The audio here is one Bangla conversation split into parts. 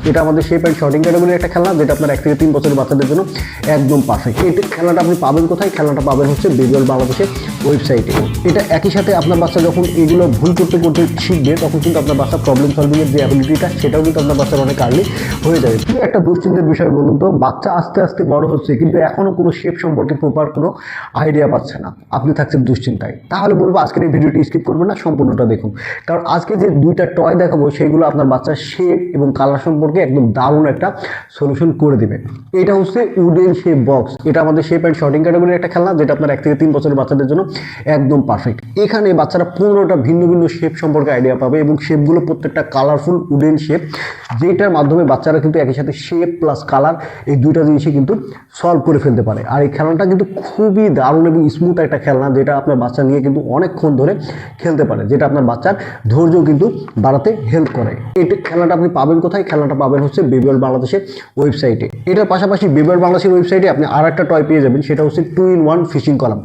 এটা আমাদের শেপ অ্যান্ড শর্টিং ক্যাটাগরির একটা খেলনা, যেটা আপনার 1 থেকে 3 বছরের বাচ্চাদের জন্য একদম পারফেক্ট। এই খেলনাটা আপনি পাবেন কোথায়? খেলনাটা পাবেন হচ্ছে বেবিওয়াল বাংলাদেশের ওয়েবসাইটে। এটা একই সাথে আপনার বাচ্চা যখন এগুলো ভুল করতে করতে শিখবে, তখন কিন্তু আপনার বাচ্চা প্রবলেম সলভিংয়ের যে অ্যাবিলিটিটা, সেটাও কিন্তু আপনার বাচ্চার অনেক আর্লি হয়ে যাবে। কিন্তু একটা দুশ্চিন্তার বিষয় বলুন তো, বাচ্চা আস্তে আস্তে বড় হচ্ছে কিন্তু এখনও কোনো শেপ সম্পর্কে প্রপার কোনো আইডিয়া পাচ্ছে না, আপনি থাকছেন দুশ্চিন্তায়। তাহলে বলবো আজকের এই ভিডিওটি স্কিপ করবেন না, সম্পূর্ণটা দেখুন। কারণ আজকে যে দুইটা টয় দেখাবো, সেগুলো আপনার বাচ্চার শেপ এবং কালার সম্পর্কে একদম দারুণ একটা সলিউশন করে দিবে। এটা হচ্ছে উডেন শেপ বক্স। এটা আমাদের শেপ অ্যান্ড শর্টিং ক্যাটাগরির একটা খেলনা, যেটা আপনার 1 থেকে 3 বছরের বাচ্চাদের জন্য একদম পারফেক্ট। এখানে বাচ্চারা 15টা ভিন্ন ভিন্ন শেপ সম্পর্কে আইডিয়া পাবে এবং শেপগুলো প্রত্যেকটা কালারফুল উডেন শেপ, যেটার মাধ্যমে বাচ্চারা কিন্তু একই সাথে শেপ প্লাস কালার এই দুইটা জিনিসই কিন্তু সলভ করে ফেলতে পারে। আর এই খেলনাটা কিন্তু খুবই দারুণ এবং স্মুথ একটা খেলনা, যেটা আপনার বাচ্চা নিয়ে কিন্তু অনেকক্ষণ ধরে খেলতে পারে, যেটা আপনার বাচ্চার ধৈর্য কিন্তু বাড়াতে হেল্প করে। এই খেলনাটা আপনি পাবেন কোথায়? খেলনাটা পাবেন হচ্ছে বেবিওয়াল বাংলাদেশের ওয়েবসাইটে। এটার পাশাপাশি বেবিওয়াল বাংলাদেশের ওয়েবসাইটে আপনি আর একটা টয় পেয়ে যাবেন, সেটা হচ্ছে 2-in-1 ফিশিং কলাম।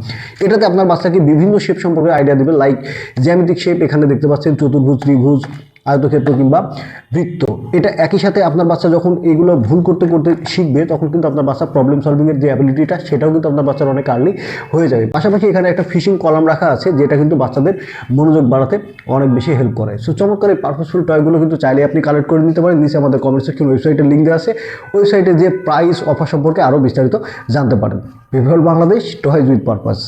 এটাতে আপনার বাচ্চাকে বিভিন্ন শেপ সম্পর্কে আইডিয়া দেবে, লাইক জ্যামিতিক শেপ এখানে দেখতে পাচ্ছেন, চতুর্ভুজ, ত্রিভুজ, আয়তক্ষেত্র কিংবা বৃত্ত। এটা একই সাথে আপনার বাচ্চা যখন এগুলো ভুল করতে করতে শিখবে, তখন কিন্তু আপনার বাচ্চা প্রবলেম সলভিংয়ের যে অ্যাবিলিটিটা, সেটাও কিন্তু আপনার বাচ্চার অনেক আর্লি হয়ে যাবে। পাশাপাশি এখানে একটা ফিশিং কলাম রাখা আছে, যেটা কিন্তু বাচ্চাদের মনোযোগ বাড়াতে অনেক বেশি হেল্প করে। সো চমৎকার এই পারপাসফুল টয়গুলো কিন্তু চাইলে আপনি কালেক্ট করে নিতে পারেন। নিচে আমাদের কমেন্ট সেকশন ওয়েবসাইটের লিঙ্ক দেওয়া আছে, ওয়েবসাইটে যে প্রাইস অফার সম্পর্কে আরও বিস্তারিত জানতে পারেন। বেবিওয়াল বাংলাদেশ, টয়জ উইথ পারপাস।